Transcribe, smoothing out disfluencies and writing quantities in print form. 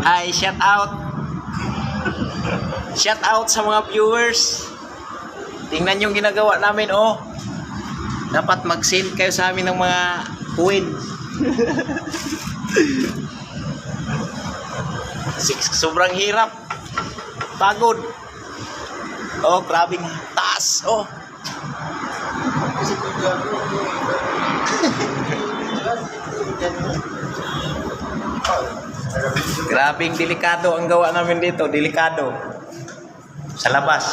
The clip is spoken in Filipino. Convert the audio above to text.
Ay, shout out. Shout out sa mga viewers. Tingnan yung ginagawa namin, oh. Dapat mag-send kayo sa amin ng mga coins. Sobrang hirap. Pagod. Oh, grabing taas, oh. Grabing delikado ang gawa namin dito, delikado. Sa labas.